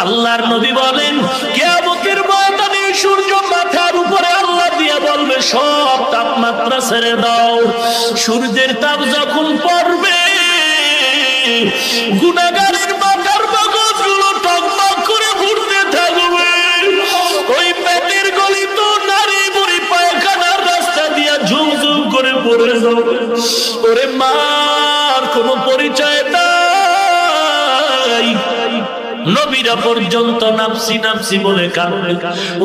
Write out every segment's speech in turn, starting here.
আল্লাহর নবী বলেন কিয়ামতের ময়দানে সূর্য মাথার উপরে আল্লাহ দিয়ে বলবে সব তাপমাত্রা ছেড়ে দাও। সূর্যের তাপ যখন পড়বে গুনাহগারের মাথার মগজগুলো টকবক করে ঘুরতে থাকবে। ওই পেটের গলি তো নারী বুড়ি পায়খানার রাস্তা দিয়ে ঝুমঝুম করে পড়ে যাবে। ওরে মার কোনো পরিচয় নাই। নবীরা পর্যন্ত নাফসি নাফসি বলে কাঁদে।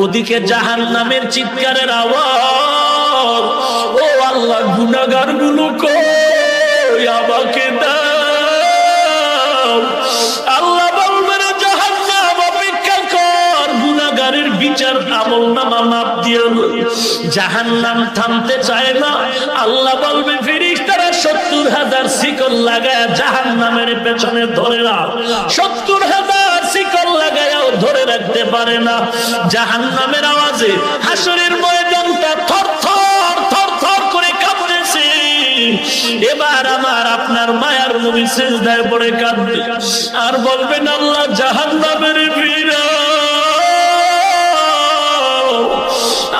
ওদিকে জাহান্নামের চিৎকারের আওয়াজ। ও আল্লাহ, গুনাহগার গুলো কই, আমাকে দাও। আল্লাহ বলবেন জাহান্নাম অপেক্ষা কর, গুনাহগারের বিচার আমলনামা মাপ দিয়ে। জাহান্নাম থামতে চায় না। আল্লাহ বলবে ফেরেশতারা ৭০,০০০ শিকল লাগায় জাহান্নামের পেছনে ধরে রাখ। ৭০,০০০ শিকল লাগায়ও ধরে রাখতে পারে না। জাহান্নামের আওয়াজে হাসরের ময়দানটা থরথর থরথর করে কাঁপতেছে। এবার আমার আপনার মায়ার নবী সিজদায় পড়ে কাঁদবে আর বলবেন আল্লাহ, জাহান্নামের ভিড়া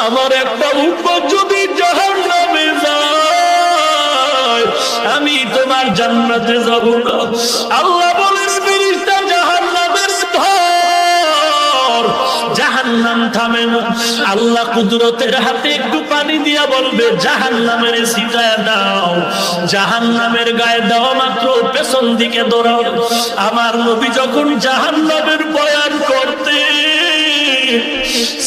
আমার একটা উম্মত যদি জাহান্নামে যায় আমি তোমার জান্নাতে যাব না। আল্লাহ বলেন ফেরেশতা জাহান্নামের ধর। জাহান্নাম থামে না। আল্লাহ কুদরতের হাতে একটু পানি দিয়া বলবে জাহান্নামের ছিটায় দাও। জাহান্নামের গায়ে দেওয়া মাত্র পেছন দিকে দৌড়াও। আমার নবী যখন জাহান্নামের বয়ান করতে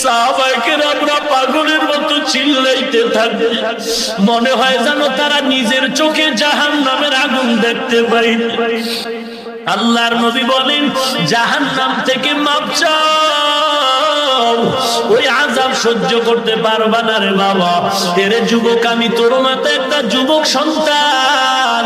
সাহাবায়ে কেরামরা পাগলের মতো চিল্লাইতে থাকে। মনে হয় যেন তারা নিজের চোখে জাহান্নামের আগুন দেখতে পায়। আল্লাহর নবী বলেন জাহান্নাম থেকে মাপ চাও, ওই আযাব সহ্য করতে পারবা না রে বাবা। এরে যুবক, আমি তোর মতো একটা যুবক সন্তান।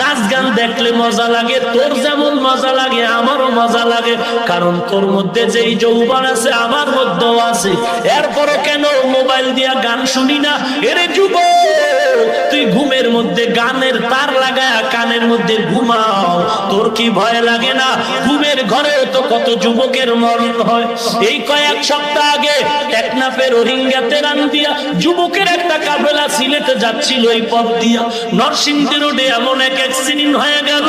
নাচ গান দেখলে মজা লাগে, তোর যেমন মজা লাগে আমারও মজা লাগে, কারণ তোর মধ্যে যেই যৌবন আছে আমার মধ্যেও আছে। এরপরও কেন মোবাইল দিয়া গান শুনি না? এরে যুবক, তুই ঘুমের মধ্যে গানের তার লাগায় কানের মধ্যে ঘুমাও, তোর কি ভয় লাগে না? ঘুমের ঘরেও তো কত যুবকের মরণ হয়। এই কয়েক সপ্তাহ আগে টেকনাফের রোহিঙ্গাতে রান দিয়া যুবকের একটা কাফেলা সিলেটে যাচ্ছিল এই পথ দিয়া। নরসিংদী রোডে এমন এক অ্যাক্সিডেন্ট হয়ে গেল,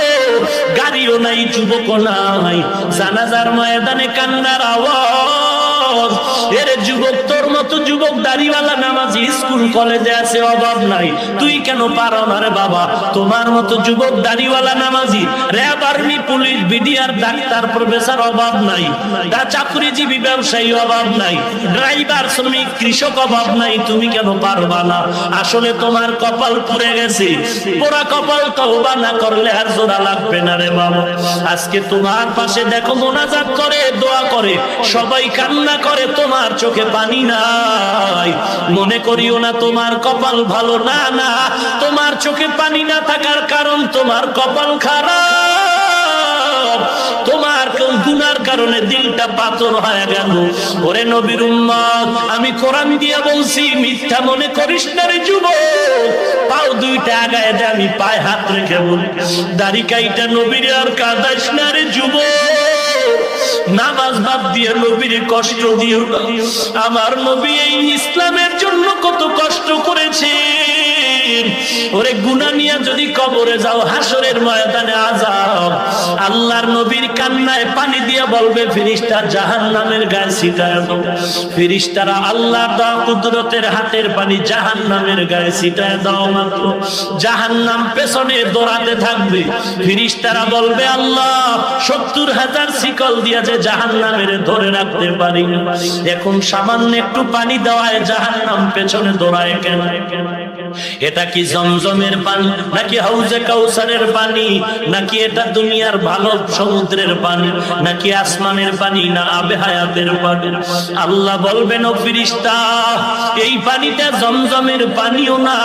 গাড়িও নাই, যুবকও নাই। জানাজার ময়দানে কান্নার আওয়াজ। এর যুবক, তোর মতো যুবক দাড়িওয়ালা নামাজি স্কুল কলেজে আছে, অভাব নাই। তুই কেন পারো না রে বাবা? তোমার মতো যুবক দাড়িওয়ালা নামাজি RAB, army, police, BDR, doctor, professor অভাব নাই। তা চাকরিজীবী ব্যবসায়ী অভাব নাই, ড্রাইভার, শ্রমিক, কৃষক অভাব নাই। তুমি কেন পারবা না? আসলে তোমার কপাল পুড়ে গেছে। পোড়া কপাল তওবা না করলে আর জোড়া লাগবে না রে বাবা। আজকে তোমার পাশে দেখো মোনাজাত করে, দোয়া করে, সবাই কান্না করে, তোমার চোখে পানি নাই। মনে করিও না তোমার কপাল ভালো, না না, তোমার চোখে পানি না থাকার কারণ তোমার কপাল খারাপ। তোমার গুনার কারণে দিলটা পাথর হয়ে গেল। ওরে নবীর উম্মত, আমি কোরআন দিয়ে বলছি, মিথ্যা মনে করিস না রে যুবক। পাও দুইটা আগায় দে, আমি পায়ে হাত রেখে বলি, দাড়ি কাইটা নবীর আর কাঁদাইস না রে যুবক। নামাজ বাদ দিয়ে নবীর কষ্ট দিও না। আমার নবী এই ইসলামের জন্য কত কষ্ট করেছে। ওরে গুনাহ নিয়ে যদি কবরে যাও, হাসরের ময়দানে আযাব। আল্লাহর নবীর কান্নায় পানি দিয়ে বলবে ফেরেশতা জাহান্নামের গায়ে ছিটায় দাও। ফেরেশতারা আল্লাহর দেওয়া কুদরতের হাতের পানি জাহান্নামের গায়ে ছিটায় দাও মাত্র জাহান্নাম পেছনে দৌড়াতে থাকবে। ফেরেশতারা বলবে আল্লাহ, ৭০,০০০ শিকল দিয়ে যে জাহান্নামের ধরে রাখতে পারি না, এখন সামান্য একটু পানি দেওয়ায় জাহান্নাম পেছনে দৌড়ায় কেন? এটা কি জমজমের পানি, নাকি হাউজে কাউসারের পানি, নাকি এটা দুনিয়ার ভালো সমুদ্রের পানি, নাকি আসমানের পানি, না আবে হায়াতের পানি? আল্লাহ বলবেন ও ফেরেশতা, এই পানিটা জমজমের পানিও না,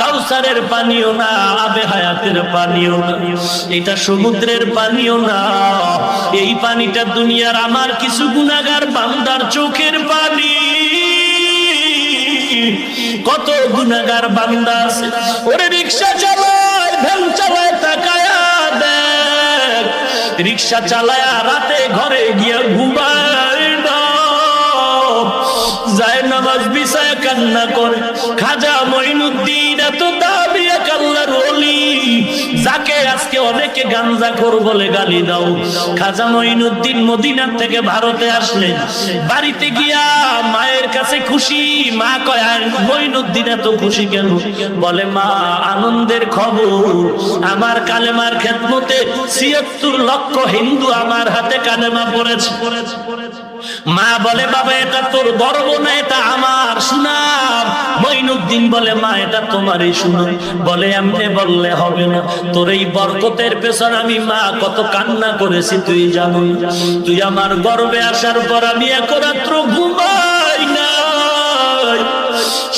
কাউসারের পানিও না, আবে হায়াতের পানিও না, এটা সমুদ্রের পানিও না। এই পানিটা দুনিয়ার আমার কিছু গুনাহগার বান্দার চোখের পানি। কত গুনাহগার বান্দা আছে, ওরে রিকশা চালায়, ভ্যান চালায়, তাকায়া দেখ, রিক্সা চালায়া রাতে ঘরে গিয়া ঘুমায় না, যায় নামাজ বিছায়া কান্না করে। খাজা মঈনুদ্দিন এত দামি এক আল্লাহর ওলি, যাকে আজকে অনেকে গাঞ্জাখোর বলে গালি দাও। খাজা মঈনুদ্দিন মদিনা থেকে ভারতে আসলেন, বাড়িতে গিয়া মায়ের কাছে খুশি। মা কয় মঈনুদ্দিন এত খুশি কেন? বলে মা, আনন্দের খবর, আমার কালেমার খেদমতে ৭৬ লক্ষ হিন্দু আমার হাতে কালেমা পড়েছে। মা বলে বাবা, এটা তোর গর্ব না, এটা আমার সুনাম। মঈনুদ্দিন বলে মা, এটা তোমারই সুনাম। বলে এমনি বললে হবে না, তোর এই বরকতের পেছনে আমি মা কত কান্না করেছি তুই জানো। তুই আমার গর্বে আসার পর আমি এক রাত্র ঘুমাই না,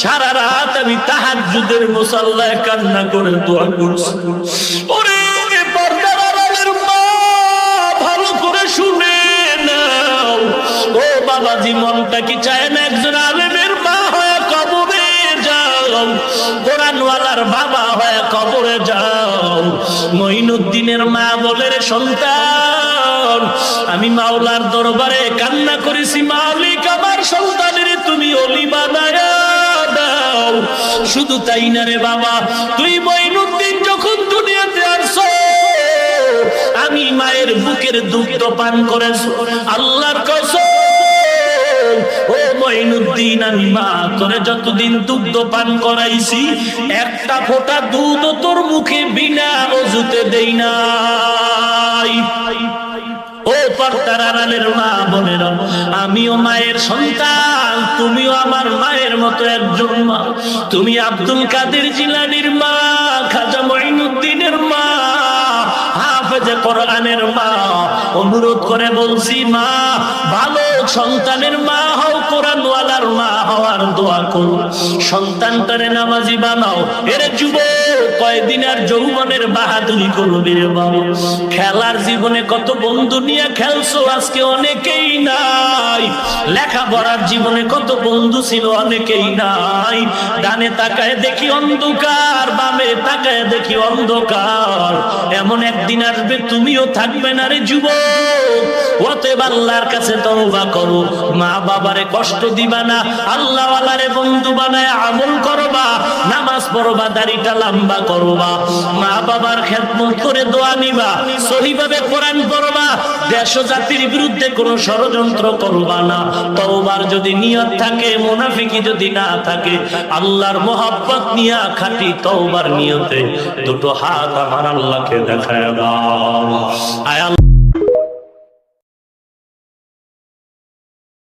সারা রাত আমি তাহাজ্জুদের মুসাল্লায় কান্না করে দোয়া করছি। ওরে পর্দার আড়ালের মা, ভালো করে শুনে নাও। ও বাবাজি, মনটা কি চায় না একজন আলেমের মা হয়ে কবরে যাও, কোরআনওয়ালার বাবা হয়ে কবরে যাও? মঈনুদ্দিনের মা বলে, রে সন্তান, আমি মাওলার দরবারে কান্না করেছি, মালিক আমার সন্তানের তুমি ওলি বানায়া দাও। শুধু তাই না রে বাবা, তুই মঈনুদ্দিন যখন দুনিয়াতে আসছো, আমি মায়ের বুকের দুগ্ধ পান করেছো। আল্লাহর কসম, ও মঈনুদ্দিন, আমি মা তোরে যতদিন দুগ্ধ পান করাইছি, একটা ফোঁটা দুধ তোর মুখে বিনা ওযুতে দেই নাই। ও পর্দার আড়ালের মা বোনেরা, আমিও মায়ের সন্তান, তুমিও আমার মায়ের মতো একজন মা। তুমি আব্দুল কাদের জিলানীর মা, খাজা মঈনুদ্দিনের মা, হাফেজে কোরআনের মা। অনুরোধ করে বলছি, মা ভালো সন্তানের মা হও, কোরআনওয়ালার মা হওয়ার দোয়া করো। সন্তানটারে নামাজি বানাও। এরে যুবক, কয়দিন আর যৌবনের বাহাদুরি করবি রে বাবা। খেলার জীবনে কত বন্ধু নিয়ে খেলছো, আজকে অনেকেই নাই। লেখাপড়ার জীবনে কত বন্ধু ছিল, অনেকেই নাই। ডানে তাকায় দেখি অন্ধকার, বামে তাকায় দেখি অন্ধকার। এমন একদিন আসবে তুমিও থাকবে না রে যুবক। অতএব আল্লাহর কাছে তওবা করো, মা বাবারে কষ্ট দিবা না, আল্লাহওয়ালারে বন্ধু বানায় আমল করবা, নামাজ পড়বা, দাড়িটা লম্বা করবা, মা বাবার খেদমত করে দোয়া নিবা, সহিভাবে কোরআন পড়বা, দেশ ও জাতির বিরুদ্ধে কোনো ষড়যন্ত্র করবা না। তওবার যদি নিয়ত থাকে, মুনাফিকি যদি না থাকে, আল্লাহর মহব্বত নিয়া খাঁটি তওবার নিয়তে দুটো হাত আমার আল্লাহকে দেখায় দাও। আয়